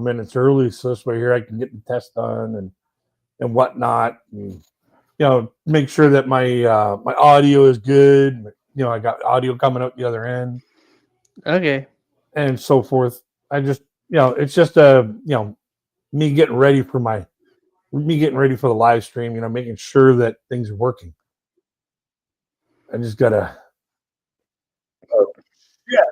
minutes early, so this way here I can get the test done and whatnot. And, make sure that my my audio is good. I got audio coming out the other end. Okay. And so forth. I just, it's just me getting ready for the live stream. Making sure that things are working. I just gotta. Oh, yeah.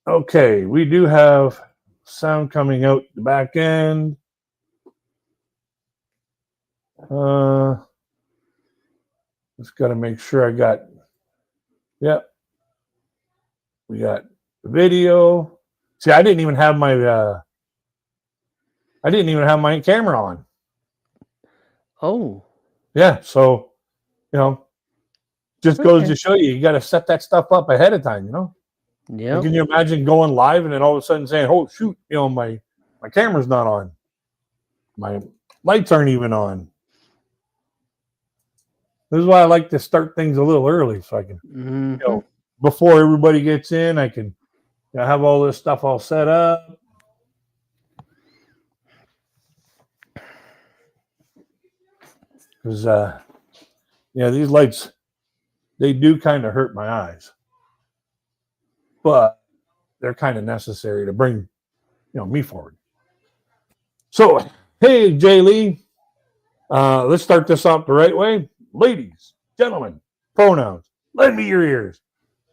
Okay, we do have sound coming out the back end. Just got to make sure I got. Yep. We got the video. See, I didn't even have my camera on. Oh. Yeah, so just goes to show you got to set that stuff up ahead of time, Yeah. Can you imagine going live and then all of a sudden saying, "Oh shoot, my camera's not on. My lights aren't even on." This is why I like to start things a little early so I can before everybody gets in, I can have all this stuff all set up. Because these lights, they do kind of hurt my eyes, but they're kind of necessary to bring me forward. So, hey, Jay Lee, let's start this off the right way. Ladies, gentlemen, pronouns, lend me your ears.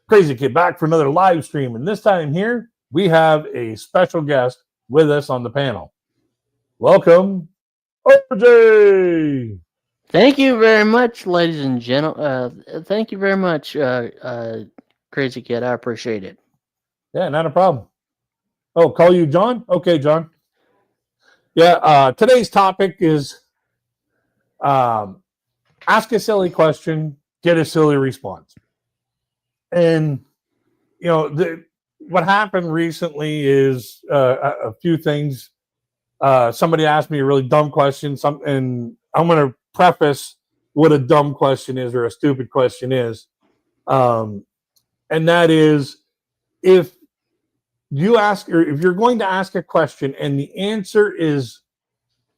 Crazy Kid back for another live stream, and this time here we have a special guest with us on the panel. Welcome, OJ. Thank you very much, ladies and gentlemen. Thank you very much, Crazy Kid. I appreciate it. Yeah, not a problem. Oh, call you John? Okay, John. Yeah, today's topic is ask a silly question, get a silly response. And, what happened recently is a few things. Somebody asked me a really dumb question, and I'm going to preface what a dumb question is or a stupid question is. And that is, if you're going to ask a question and the answer is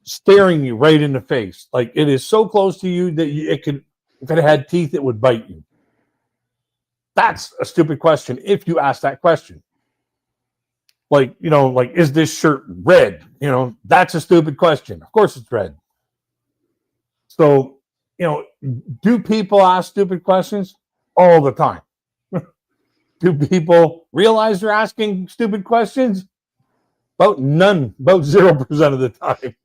staring you right in the face, like it is so close to you that if it had teeth, it would bite you. That's a stupid question if you ask that question. Like, is this shirt red? That's a stupid question. Of course it's red. So, do people ask stupid questions? All the time. Do people realize they're asking stupid questions? About 0% of the time.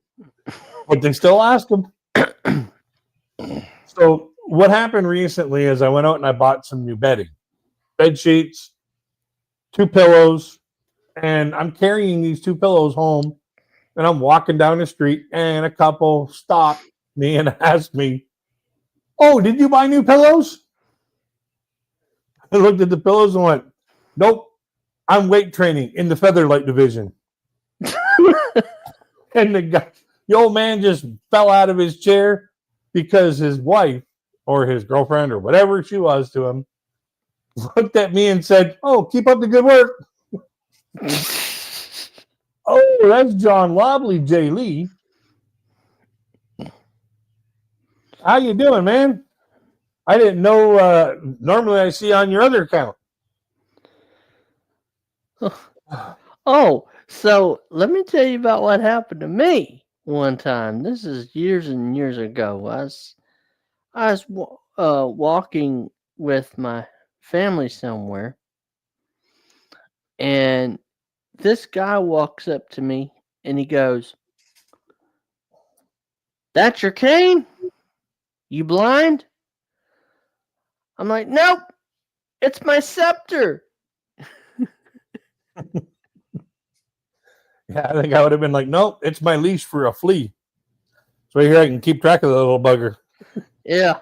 But they still ask them. So what happened recently is I went out and I bought some new bedding. Bed sheets, 2 pillows, and I'm carrying these 2 pillows home, and I'm walking down the street, and a couple stopped me and asked me, "Oh, did you buy new pillows?" I looked at the pillows and went, "Nope, I'm weight training in the Featherlight division." And the old man just fell out of his chair because his wife or his girlfriend or whatever she was to him looked at me and said, "Oh, keep up the good work." Oh, that's John Lobley, Jay Lee. How you doing, man? I didn't know. Normally I see on your other account. Oh, so let me tell you about what happened to me one time. This is years and years ago. I was walking with my family somewhere, and this guy walks up to me and he goes, "That's your cane? You blind?" I'm like, "Nope, it's my scepter." Yeah, I think I would have been like, "Nope, it's my leash for a flea. So here I can keep track of the little bugger." Yeah.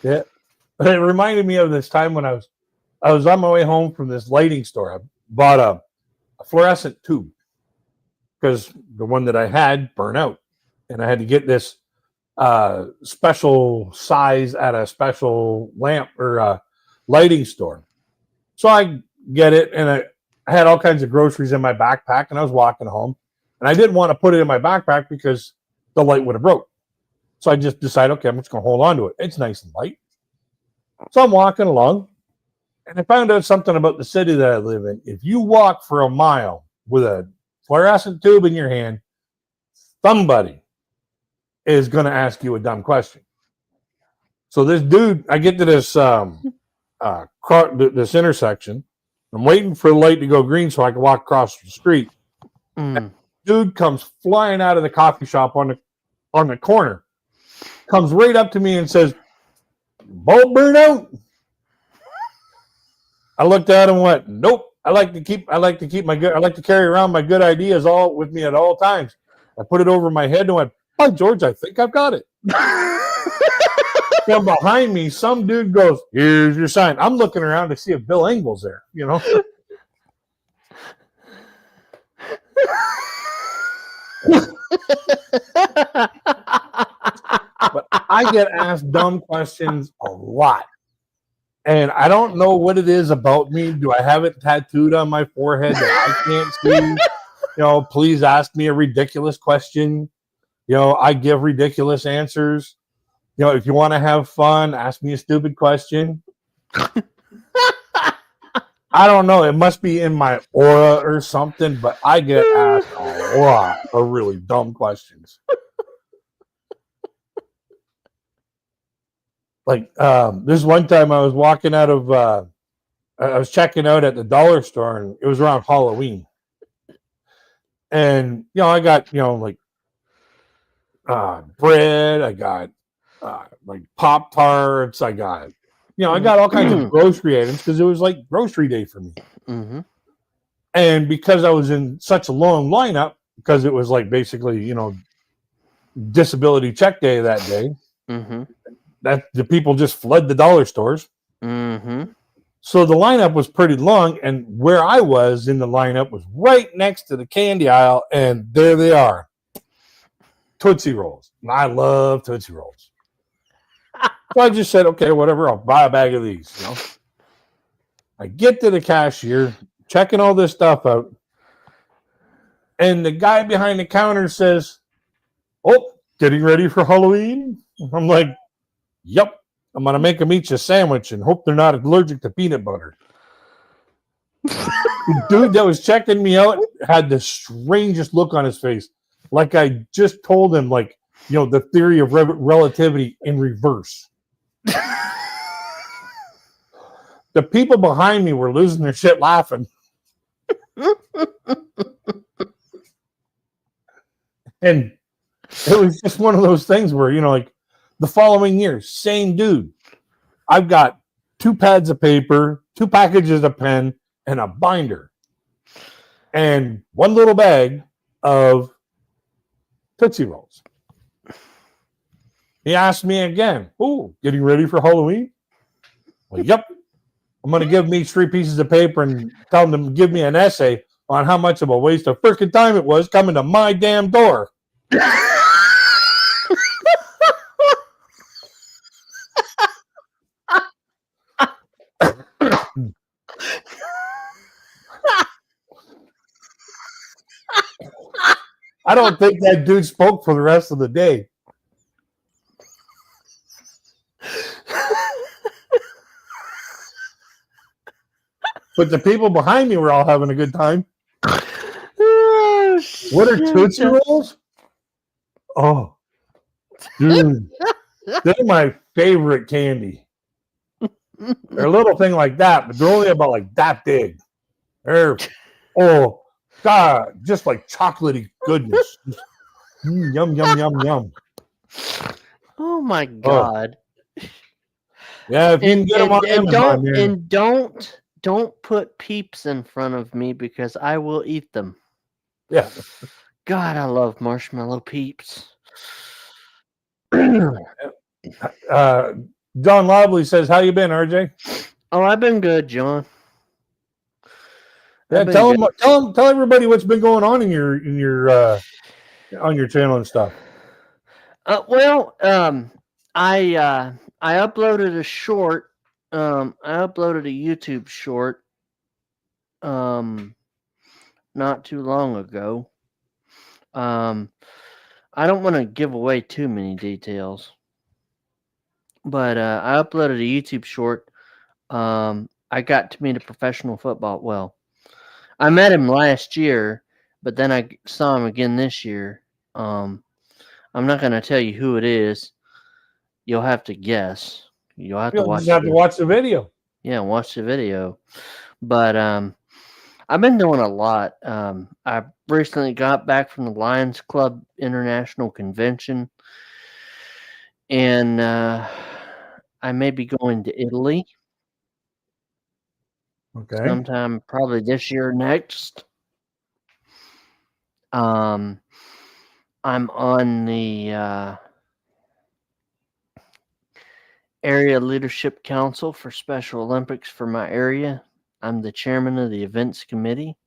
Yeah. It reminded me of this time when I was on my way home from this lighting store. I bought a fluorescent tube because the one that I had burned out, and I had to get this special size at a special lamp or lighting store. So I get it, and I had all kinds of groceries in my backpack, and I was walking home, and I didn't want to put it in my backpack because the light would have broke. So I just decided, okay, I'm just going to hold on to it. It's nice and light. So I'm walking along, and I found out something about the city that I live in. If you walk for a mile with a fluorescent tube in your hand, somebody is going to ask you a dumb question. So this dude, I get to this this intersection. I'm waiting for the light to go green so I can walk across the street. Dude comes flying out of the coffee shop on the corner, comes right up to me and says, "Bulb burn out?" I looked at him and went, "Nope. I like to carry around my good ideas all with me at all times." I put it over my head and went, "By George, I think I've got it." From behind me, some dude goes, "Here's your sign." I'm looking around to see if Bill Engel's there, you know. But I get asked dumb questions a lot. And I don't know what it is about me. Do I have it tattooed on my forehead that I can't see? You know, please ask me a ridiculous question. You know, I give ridiculous answers. You know, if you want to have fun, ask me a stupid question. I don't know. It must be in my aura or something, but I get asked a lot of really dumb questions. Like this one time I was walking out of I was checking out at the dollar store, and it was around Halloween. And you know, I got, you know, like bread, I got like Pop-Tarts, I got, you know, I got all kinds of grocery items because it was like grocery day for me. Mm-hmm. And because I was in such a long lineup, because it was like basically, you know, disability check day that day, that the people just fled the dollar stores. So the lineup was pretty long, and where I was in the lineup was right next to the candy aisle, and there they are, Tootsie Rolls. And I love Tootsie Rolls. So I just said, okay, whatever, I'll buy a bag of these. You know, I get to the cashier, checking all this stuff out, and the guy behind the counter says, "Oh, getting ready for Halloween?" I'm like, "Yep. I'm going to make them each a sandwich and hope they're not allergic to peanut butter." The dude that was checking me out had the strangest look on his face. Like I just told him, like, you know, the theory of relativity in reverse. The people behind me were losing their shit laughing. And it was just one of those things where, you know, like, the following year, same dude. I've got 2 pads of paper, 2 packages of pen, and a binder. And 1 little bag of Tootsie Rolls. He asked me again, "Oh, getting ready for Halloween?" Well, yep. I'm going to give me 3 pieces of paper and tell them to give me an essay on how much of a waste of freaking time it was coming to my damn door. I don't think that dude spoke for the rest of the day. But the people behind me were all having a good time. Oh, what are Tootsie Rolls? Oh, dude. They're my favorite candy. They're a little thing like that, but they're only about like that big. They're, oh, God, just like chocolatey goodness. Yum, yum, yum, yum. Oh, my God. Oh. Yeah, if you can get them on Amazon, and don't put Peeps in front of me because I will eat them. Yeah. God, I love marshmallow Peeps. John Lobley says, "How you been, RJ?" Oh, I've been good, John. Yeah, tell everybody what's been going on in your on your channel and stuff. Well, I uploaded a short. I uploaded a YouTube short. Not too long ago. I don't want to give away too many details, but I uploaded a YouTube short. I got to meet a professional football. Well, I met him last year, but then I saw him again this year. I'm not going to tell you who it is. You'll have to guess. You'll have to You'll watch. just have to watch the video. Yeah, watch the video. But I've been doing a lot. I recently got back from the Lions Club International Convention, and I may be going to Italy Okay. sometime, probably this year, next. I'm on the Area Leadership Council for Special Olympics for my area. I'm the chairman of the events committee.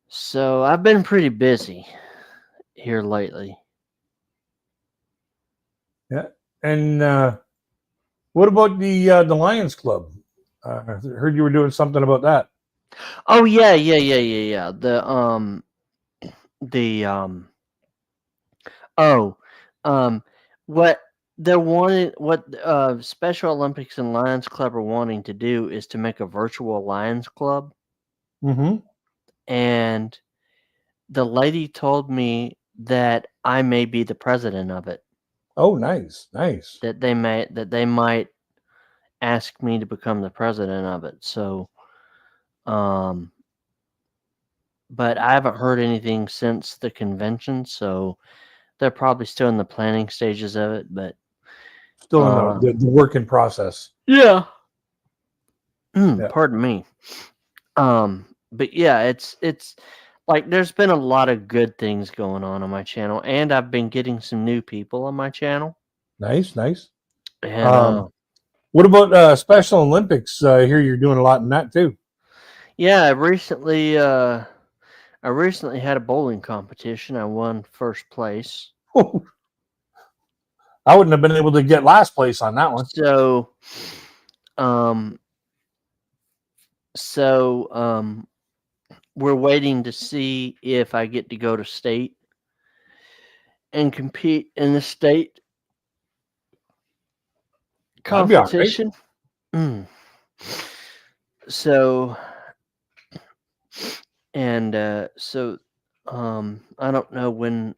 So I've been pretty busy here lately. Yeah. And what about the Lions Club? I heard you were doing something about that. Oh yeah. What they're wanting, what Special Olympics and Lions Club are wanting to do is to make a virtual Lions Club, Mm-hmm. and the lady told me that I may be the president of it. Oh, nice. That they might ask me to become the president of it. So, but I haven't heard anything since the convention, so they're probably still in the planning stages of it. But Still in the working process. yeah. Yeah. Pardon me. But yeah, it's like there's been a lot of good things going on my channel, and I've been getting some new people on my channel. Nice. And What about Special Olympics? I hear you're doing a lot in that too. yeah, I recently had a bowling competition. I won first place. I wouldn't have been able to get last place on that one. So, we're waiting to see if I get to go to state and compete in the state competition. So, and I don't know when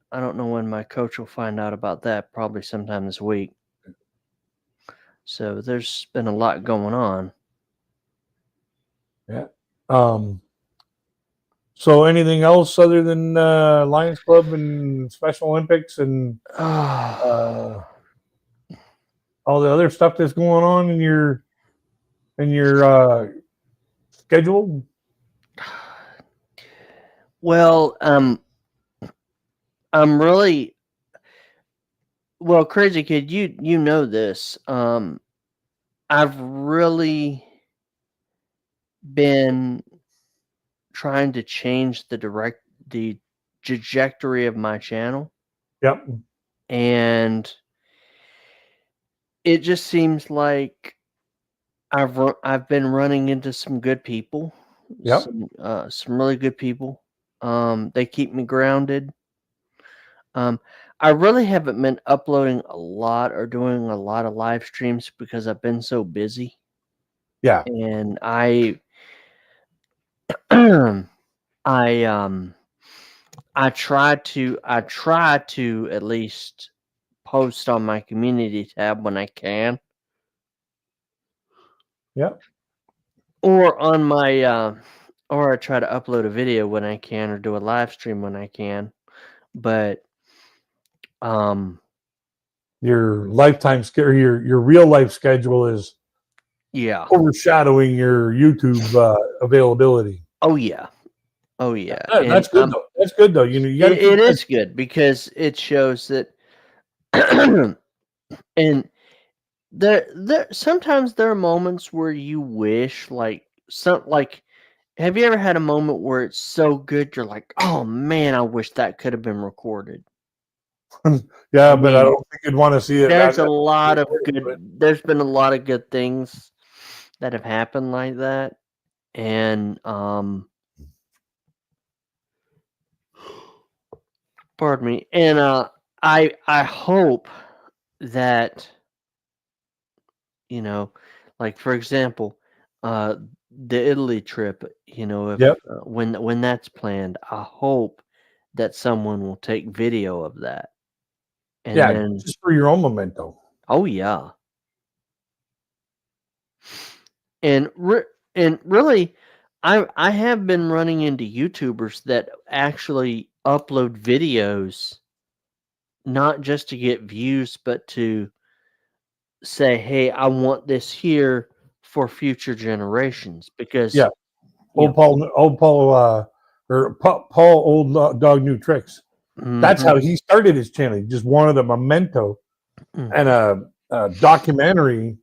my coach will find out about that. Probably sometime this week. So there's been a lot going on. Yeah. So anything else other than Lions Club and Special Olympics and all the other stuff that's going on in your schedule? Well, I'm really Crazy Kid. You know this. I've really been trying to change the trajectory of my channel. Yep. And it just seems like I've been running into some good people. Yep. Some really good people. They keep me grounded. I really haven't been uploading a lot or doing a lot of live streams because I've been so busy. Yeah. And I try to at least post on my community tab when I can. Yep. Or on my or I try to upload a video when I can or do a live stream when I can. But your lifetime or your real life schedule is overshadowing your YouTube availability. Oh yeah. That's good though. That's good though. You got it is good because it shows that and there sometimes there are moments where you wish have you ever had a moment where it's so good you're like, oh man, I wish that could have been recorded? Yeah, but I don't think you'd want to see it. There's a That- lot of but- good. There's been a lot of good things that have happened like that, and pardon me. And I hope that like for example, the Italy trip. If Yep. when that's planned, I hope that someone will take video of that, and Yeah, then just for your own memento. oh yeah. And really, I have been running into YouTubers that actually upload videos, not just to get views, but to say, "Hey, I want this here for future generations." Because Yeah. Old Paul, Old Dog New Tricks. That's Mhm. how he started his channel. He just wanted a memento Mm. and a documentary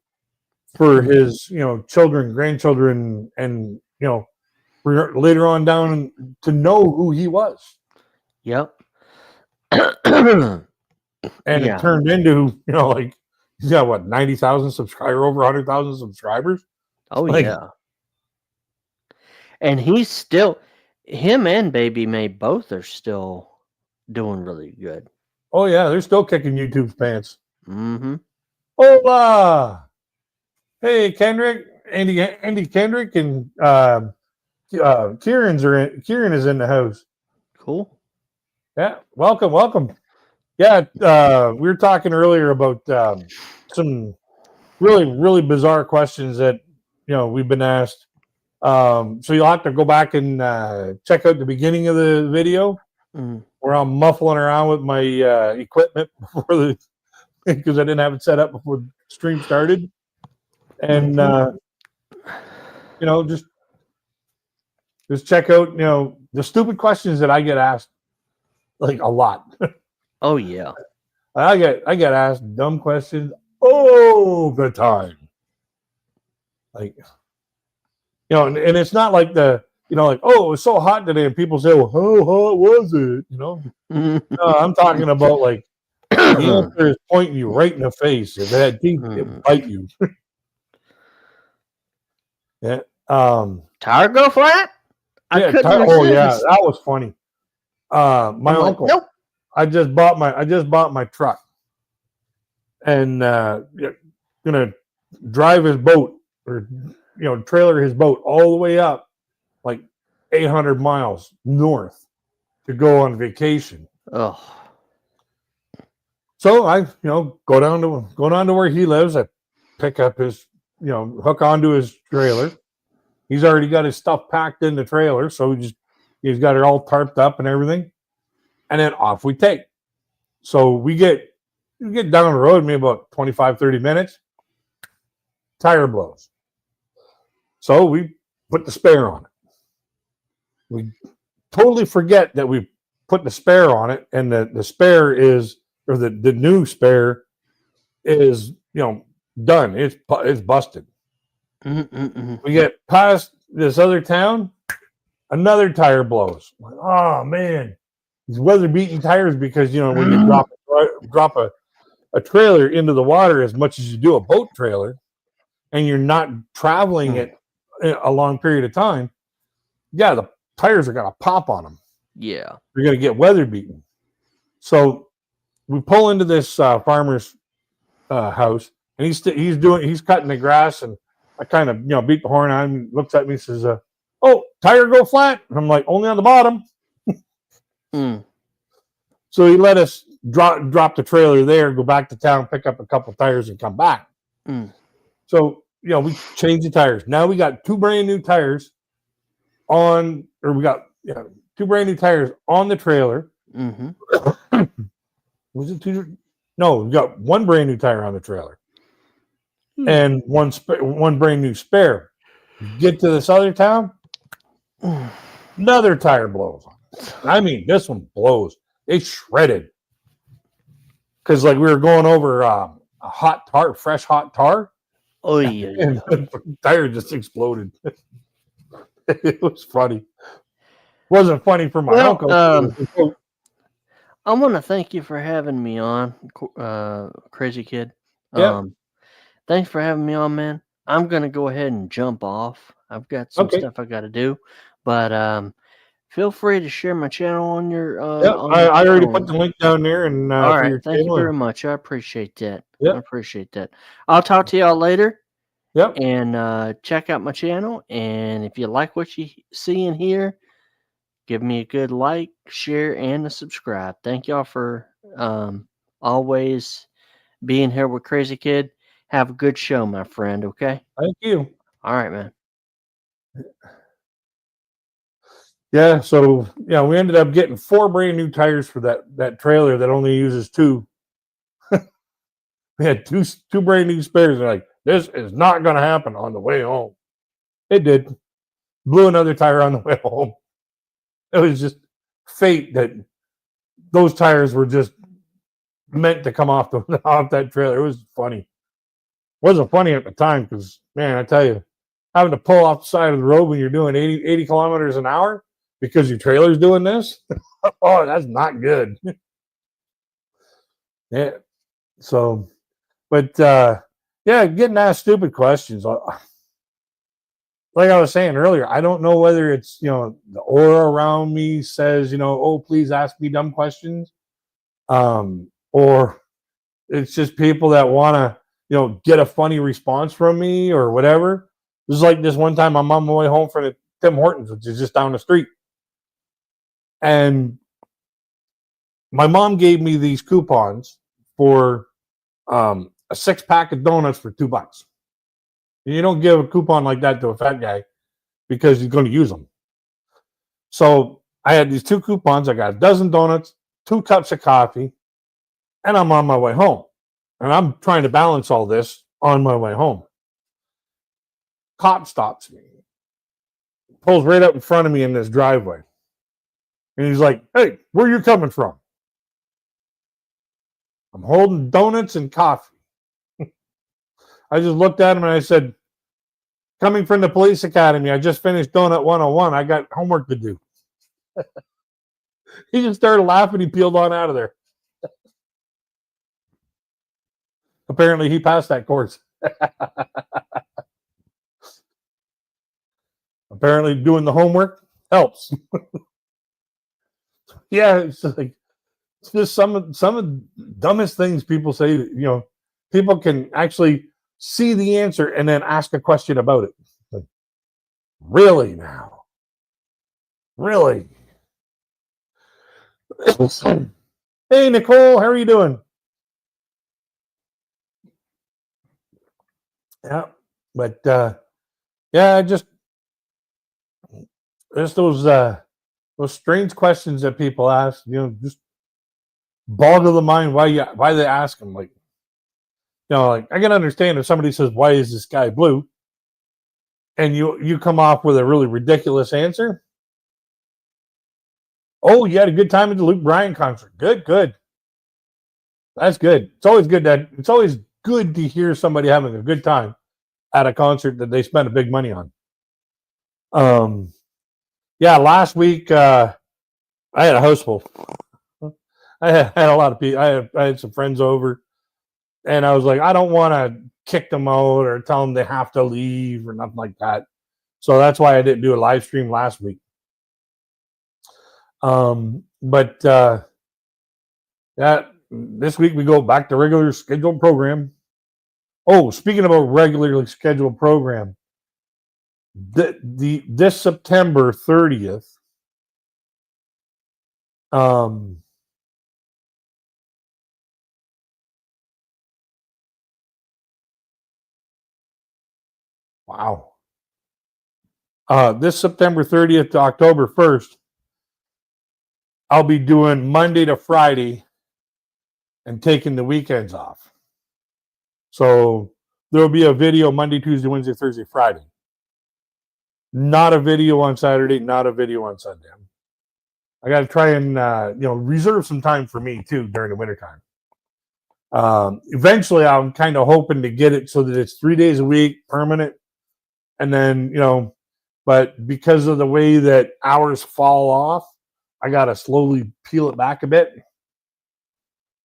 for his, children, grandchildren, and for later on down to know who he was. Yep. And Yeah. it turned into, like he's got what 90,000 subscribers, over 100,000 subscribers. Oh Like, yeah. And he's still, him and Baby May both are still doing really good. oh yeah, they're still kicking YouTube's pants. Mm-hmm. Hola, hey Kendrick, Andy Kendrick, and Kieran is in the house. Cool. Yeah, welcome. Yeah, we were talking earlier about some really bizarre questions that we've been asked. So you'll have to go back and check out the beginning of the video Mm. where I'm muffling around with my equipment because I didn't have it set up before the stream started, and just check out the stupid questions that I get asked like a lot. Oh yeah. I get asked dumb questions all the time. Like, and it's not like like, oh, it was so hot today, and people say, well, how hot was it? No, I'm talking about like the answer is pointing you right in the face. If it had teeth, it would bite you. Yeah. Tire go flat? Yeah. couldn't Oh yeah, resist. that was funny. My I'm like, uncle. nope. I just bought my truck, and gonna drive his boat or trailer his boat all the way up like 800 miles north to go on vacation. Oh. So I go down to where he lives. I pick up his hook onto his trailer. He's already got his stuff packed in the trailer, so he's got it all tarped up and everything, and then off we take. So we get down the road, maybe about 25-30 minutes. Tire blows. So we put the spare on it. We totally forget that we put the spare on it, and the spare is, or the new spare is, done. It's busted. Mm-mm-mm. We get past this other town, another tire blows. Like, oh man, these weather-beaten tires, because when you drop a trailer into the water as much as you do a boat trailer, and you're not traveling it a long period of time, yeah, the tires are gonna pop on them. Yeah. You're gonna get weather beaten. So we pull into this farmer's house, and he's cutting the grass, and I kind of beat the horn on him. Looks at me and says, "Oh, tire go flat?" And I'm like, "Only on the bottom." Mm. So he let us drop the trailer there, go back to town, pick up a couple tires, and come back. Mm. So we changed the tires. Now we got two brand new tires on the trailer. Mm-hmm. Was it two? No, we got one brand new tire on the trailer, Hmm. and one brand new spare. Get to this other town, another tire blows. I mean, this one blows. It's shredded because we were going over a fresh hot tar, Oh yeah. and the tire just exploded. It was funny. Wasn't funny for my Well, uncle. I want to thank you for having me on, Crazy Kid. Yeah. Thanks for having me on, man. I'm gonna go ahead and jump off. I've got some Okay. stuff I got to do, but feel free to share my channel on your Yeah. I already put channel. the link down there and All for right, your thank you channel. very much. I appreciate that. Yeah. I appreciate that. I'll talk to y'all later. Yep. And check out my channel. And if you like what you see and hear, give me a good like, share, and a subscribe. Thank y'all for always being here with Crazy Kid. Have a good show, my friend. Okay. Thank you. All right, man. Yeah. So yeah, we ended up getting 4 brand new tires for that trailer that only uses 2. We had two brand new spares. They're like, this is not going to happen on the way home. It did. Blew another tire on the way home. It was just fate that those tires were just meant to come off off that trailer. It was funny. It wasn't funny at the time because, man, I tell you, having to pull off the side of the road when you're doing 80 kilometers an hour because your trailer's doing this, oh, that's not good. Yeah. So, but yeah, getting asked stupid questions. Like I was saying earlier, I don't know whether it's, the aura around me says, oh, please ask me dumb questions. Or it's just people that want to, get a funny response from me or whatever. This is like this one time I'm on my way home from the Tim Hortons, which is just down the street. And my mom gave me these coupons for a 6-pack of donuts for $2. And you don't give a coupon like that to a fat guy because he's going to use them. So I had these 2 coupons. I got a dozen donuts, 2 cups of coffee, and I'm on my way home. And I'm trying to balance all this on my way home. Cop stops me, pulls right up in front of me in this driveway. And he's like, hey, where are you coming from? I'm holding donuts and coffee. I just looked at him and I said, coming from the police academy, I just finished Donut 101. I got homework to do. He just started laughing. He peeled on out of there. Apparently, he passed that course. Apparently, doing the homework helps. Yeah, it's just some of the dumbest things people say. People can actually see the answer and then ask a question about it. Like, really now? Really? Hey, Nicole, how are you doing? Yeah, but yeah, just those strange questions that people ask. Just boggle the mind why they ask them. Like, like I can understand if somebody says, "Why is the sky blue?" and you come off with a really ridiculous answer. Oh, you had a good time at the Luke Bryan concert. Good, good. That's good. It's always good to hear somebody having a good time at a concert that they spent a big money on. Yeah, last week I had a house full. I had a lot of people. I had some friends over, and I was like, I don't want to kick them out or tell them they have to leave or nothing like that. So that's why I didn't do a live stream last week. But this week we go back to regular scheduled program. Oh, speaking about regularly scheduled program, this September 30th, wow. This September 30th to October 1st, I'll be doing Monday to Friday and taking the weekends off. So there'll be a video Monday, Tuesday, Wednesday, Thursday, Friday. Not a video on Saturday, not a video on Sunday. I got to try and reserve some time for me too during the wintertime. Eventually, I'm kind of hoping to get it so that it's 3 days a week, permanent, and then but because of the way that hours fall off, I got to slowly peel it back a bit.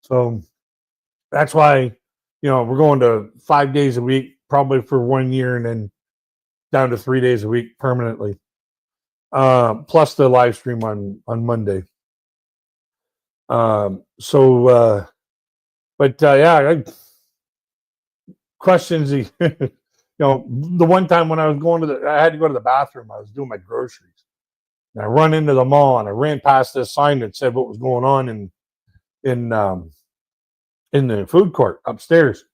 So that's why, we're going to 5 days a week, probably for 1 year, and then down to 3 days a week permanently. Plus the live stream on Monday. Questions. The one time when I was I had to go to the bathroom. I was doing my groceries, and I run into the mall, and I ran past this sign that said what was going on in the food court upstairs.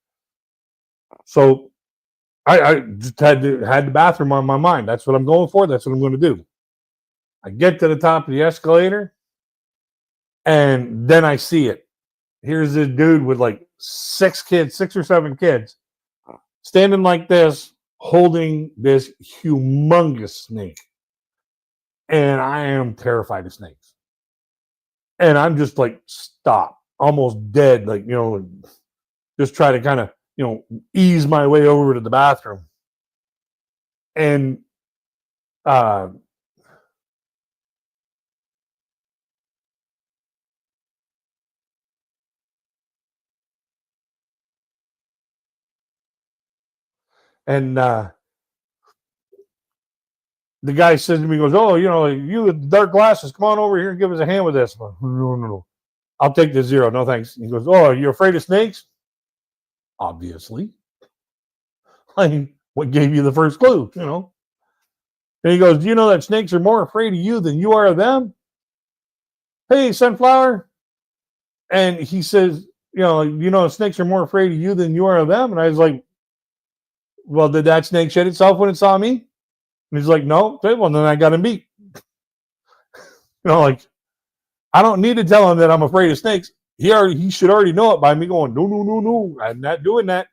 So I just had the bathroom on my mind. That's what I'm going for. That's what I'm going to do. I get to the top of the escalator, and then I see it. Here's this dude with like 6 or 7 kids, standing like this, holding this humongous snake. And I am terrified of snakes. And I'm just like, stop, almost dead, like, just try to kind of, ease my way over to the bathroom. And the guy says to me, he goes, "Oh, you with the dark glasses, come on over here and give us a hand with this." No. I'll take the 0. No, thanks. He goes, "Oh, you're afraid of snakes?" Obviously. What gave you the first clue, And he goes, "Do you know that snakes are more afraid of you than you are of them?" Hey, Sunflower. And he says, snakes are more afraid of you than you are of them. And I was like, well, did that snake shed itself when it saw me? And he's like, no. Well, then I got him beat. I don't need to tell him that I'm afraid of snakes. He should already know it by me going, no, I'm not doing that.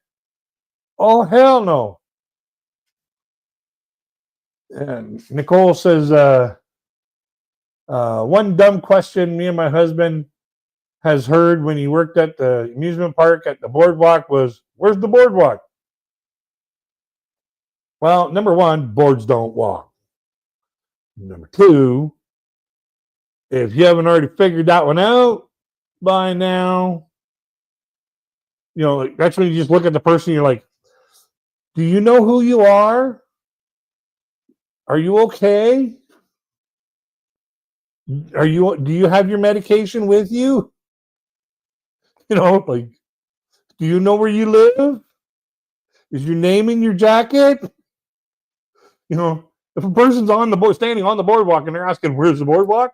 Oh, hell no. And Nicole says, one dumb question me and my husband has heard when he worked at the amusement park at the boardwalk was, where's the boardwalk? Well, number 1, boards don't walk. Number 2, if you haven't already figured that one out by now, that's when you just look at the person, you're like, do you know who you are? Are you okay? Do you have your medication with you? Do you know where you live? Is your name in your jacket? If a person's on the board, standing on the boardwalk, and they're asking, where's the boardwalk?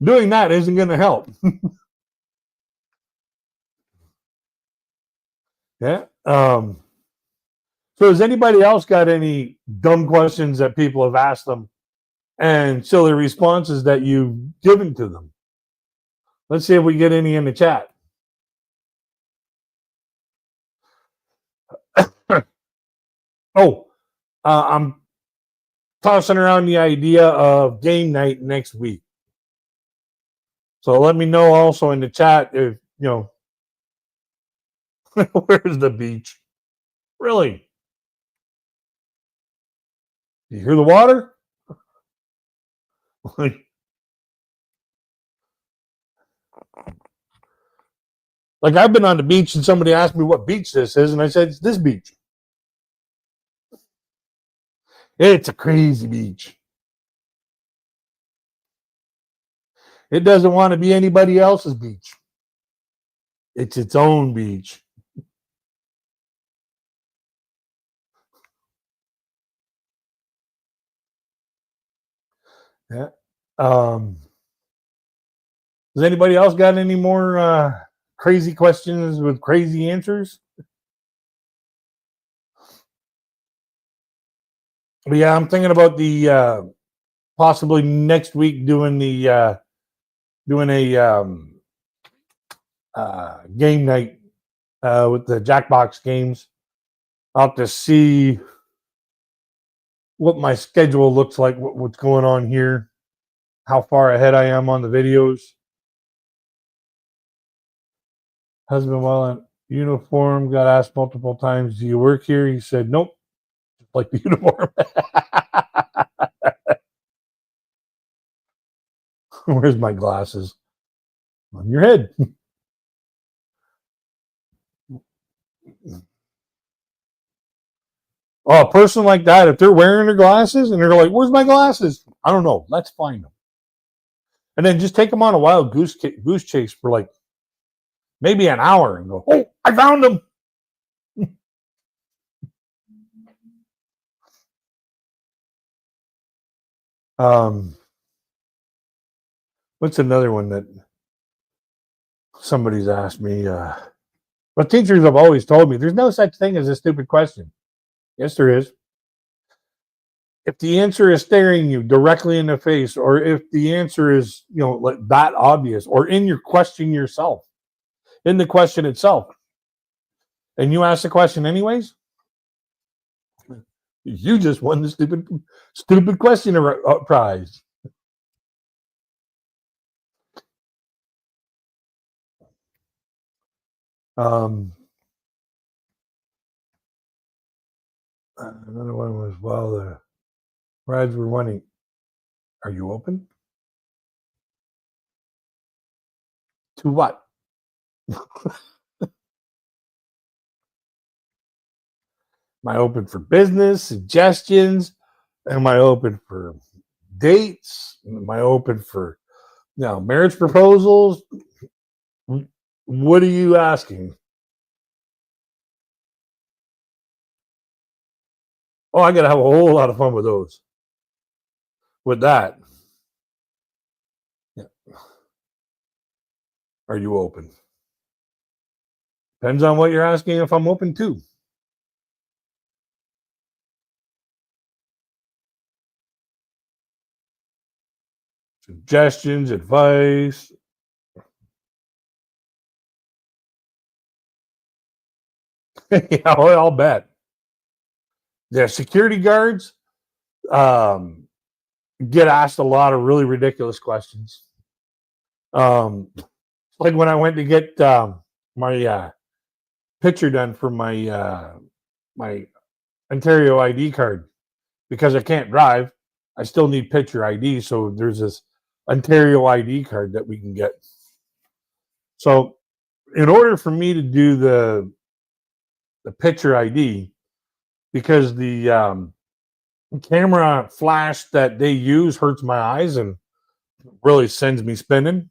Doing that isn't going to help. Yeah. So has anybody else got any dumb questions that people have asked them and silly responses that you've given to them? Let's see if we get any in the chat. I'm tossing around the idea of game night next week. So let me know also in the chat if, where's the beach? Really? You hear the water? Like I've been on the beach and somebody asked me what beach this is, and I said, it's this beach. It's a crazy beach. It doesn't want to be anybody else's beach. It's its own beach. Yeah. Has anybody else got any more crazy questions with crazy answers? But yeah, I'm thinking about the possibly next week doing a game night with the Jackbox games. I'll have to see what my schedule looks like, what's going on here, how far ahead I am on the videos. Husband, while in uniform, got asked multiple times, do you work here? He said, nope, like the uniform. Where's my glasses? On your head. Oh, a person like that, if they're wearing their glasses and they're like, "Where's my glasses?" I don't know. Let's find them. And then just take them on a wild goose chase for like maybe an hour and go, "Oh, I found them." What's another one that somebody's asked me? But teachers have always told me there's no such thing as a stupid question. Yes, there is. If the answer is staring you directly in the face, or if the answer is, like that obvious, or in your question yourself, in the question itself, and you ask the question anyways, you just won the stupid question prize. Another one was, while the rides were running, are you open? To what? Am I open for business, suggestions? Am I open for dates? Am I open for marriage proposals? What are you asking? Oh, I got to have a whole lot of fun with those. With that, yeah. Are you open? Depends on what you're asking if I'm open to. Suggestions, advice. Yeah, I'll bet. Yeah, security guards get asked a lot of really ridiculous questions. Like when I went to get my picture done for my Ontario ID card, because I can't drive, I still need picture ID. So there's this Ontario ID card that we can get. So in order for me to do the picture ID, because the camera flash that they use hurts my eyes and really sends me spinning,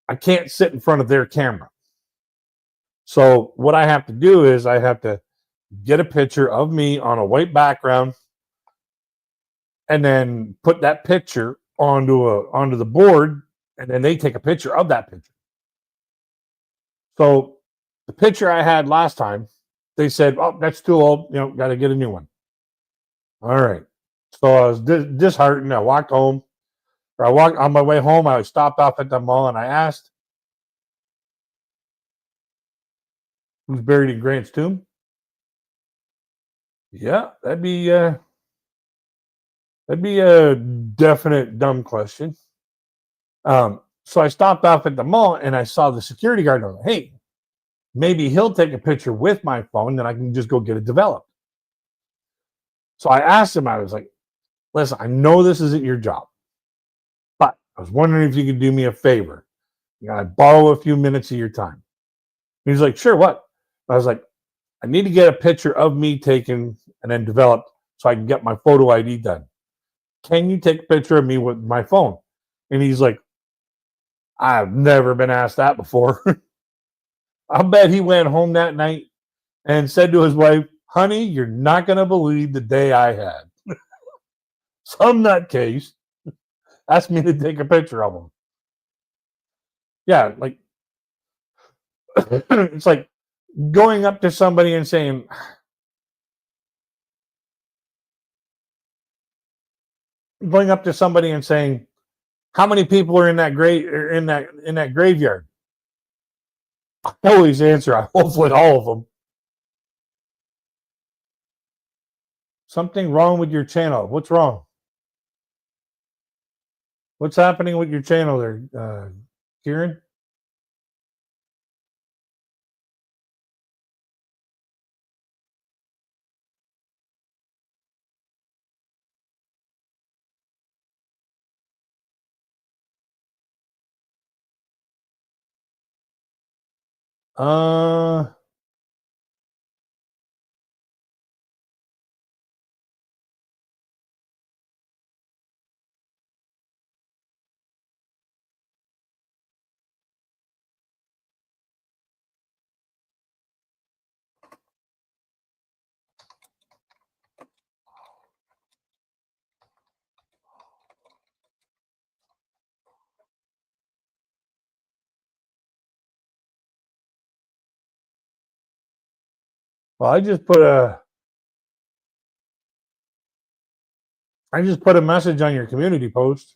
I can't sit in front of their camera. So what I have to do is I have to get a picture of me on a white background and then put that picture onto the board, and then they take a picture of that picture. So the picture I had last time, they said, "Oh, that's too old. Got to get a new one." All right. So I was disheartened. I walked home, or I walked on my way home. I stopped off at the mall and I asked, "Who's buried in Grant's tomb?" Yeah, that'd be a definite dumb question. So I stopped off at the mall and I saw the security guard. And I was like, "Hey, maybe he'll take a picture with my phone, then I can just go get it developed." So I asked him, I was like, "Listen, I know this isn't your job, but I was wondering if you could do me a favor. I borrow a few minutes of your time." He's like, "Sure, what?" I was like, "I need to get a picture of me taken and then developed so I can get my photo ID done. Can you take a picture of me with my phone?" And he's like, "I've never been asked that before." I'll bet he went home that night and said to his wife, "Honey, you're not going to believe the day I had. Some nutcase asked me to take a picture of him." Yeah, like it's like going up to somebody and saying, "How many people are in that graveyard?" I always answer, hopefully all of them. "Something wrong with your channel." What's wrong? What's happening with your channel there, Kieran? Uh, well, I just put a message on your community post.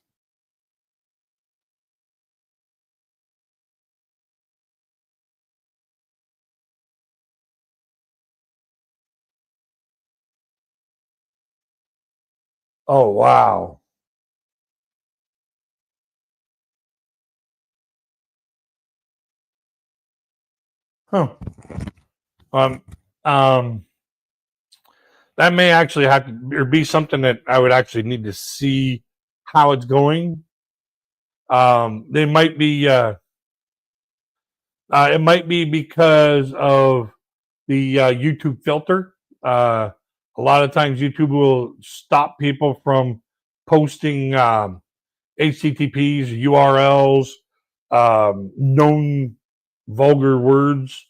Oh, wow. Huh. Um, um, that may actually have to or be something that I would actually need to see how it's going. They might be, it might be because of the YouTube filter. A lot of times YouTube will stop people from posting HTTPs, URLs, known vulgar words.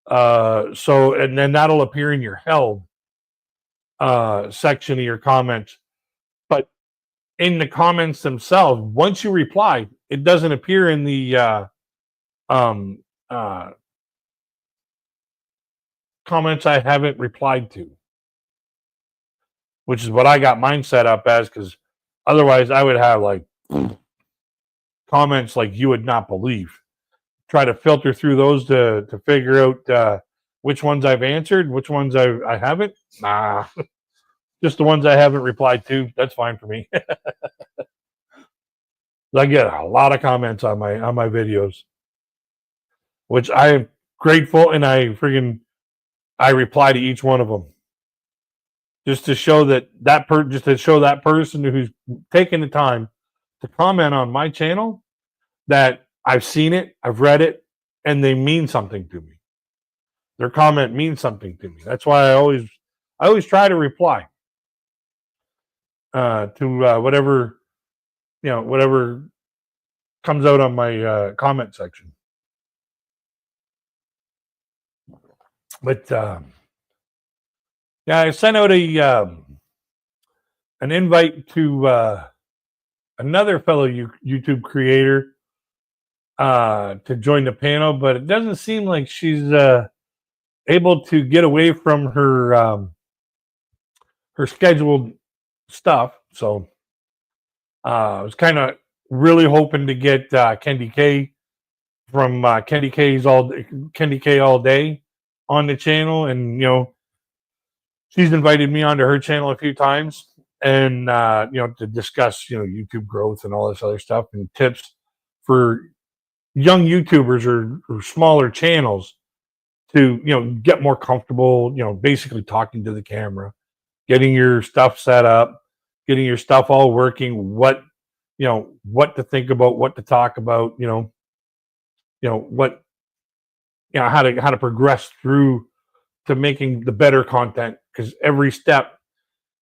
So, and then that'll appear in your held section of your comments. But in the comments themselves, once you reply, it doesn't appear in the um, uh, comments I haven't replied to, which is what I got mine set up as, because otherwise I would have like comments like you would not believe. Try to filter through those to figure out which ones I've answered, which ones I haven't. Nah, just the ones I haven't replied to. That's fine for me. I get a lot of comments on my videos, which I am grateful, and I reply to each one of them just to show just to show that person who's taking the time to comment on my channel that I've seen it, I've read it, and they mean something to me. Their comment means something to me. That's why I always try to reply to whatever comes out on my comment section. But yeah, I sent out an invite to another fellow YouTube creator to join the panel, but it doesn't seem like she's able to get away from her scheduled stuff. So I was kind of really hoping to get Kendi K from Kendi K all day on the channel, and she's invited me onto her channel a few times, and to discuss YouTube growth and all this other stuff and tips for young YouTubers or smaller channels to get more comfortable, basically talking to the camera, getting your stuff set up, getting your stuff all working, what to think about, what to talk about, what how to progress through to making the better content, because every step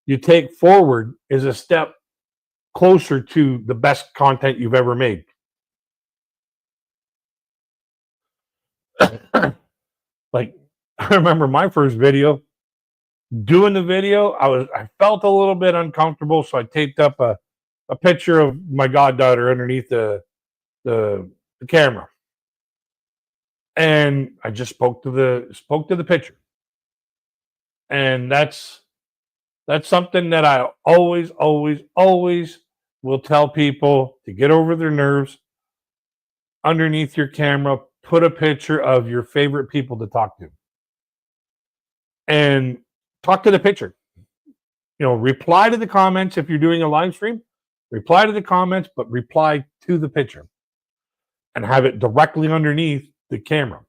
you take forward is a step closer to the best content you've ever made. Like, I remember my first video, doing the video, I felt a little bit uncomfortable, so I taped up a picture of my goddaughter underneath the camera, and I just spoke to the picture, and that's something that I always will tell people to get over their nerves. Underneath your camera, put a picture of your favorite people to talk to, and talk to the picture. Reply to the comments if you're doing a live stream. Reply to the comments, but reply to the picture, and have it directly underneath the camera.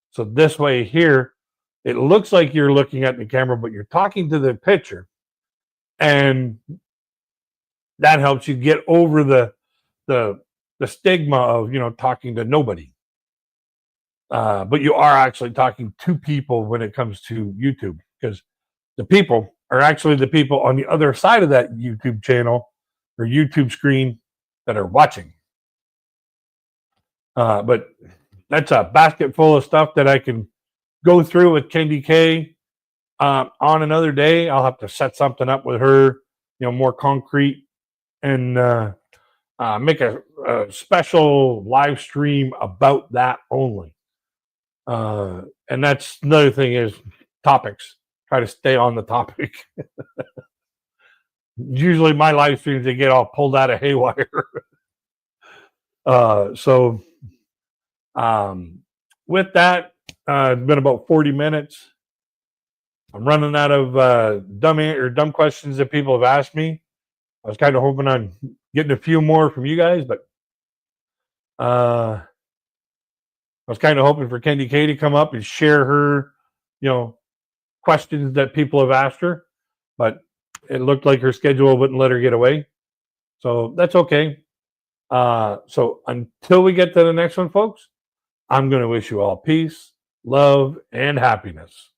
So this way here, it looks like you're looking at the camera, but you're talking to the picture, and that helps you get over the stigma of talking to nobody. But you are actually talking to people when it comes to YouTube, because the people are actually the people on the other side of that YouTube channel or YouTube screen that are watching. But that's a basket full of stuff that I can go through with Candy K. On another day, I'll have to set something up with her, more concrete, and make a special live stream about that only. And that's another thing is topics. Try to stay on the topic. Usually my live streams, they get all pulled out of haywire. So with that, it's been about 40 minutes. I'm running out of dumb questions that people have asked me. I was kind of hoping on getting a few more from you guys, but I was kind of hoping for Candy K to come up and share her, questions that people have asked her, but it looked like her schedule wouldn't let her get away. So that's okay. So until we get to the next one, folks, I'm going to wish you all peace, love, and happiness.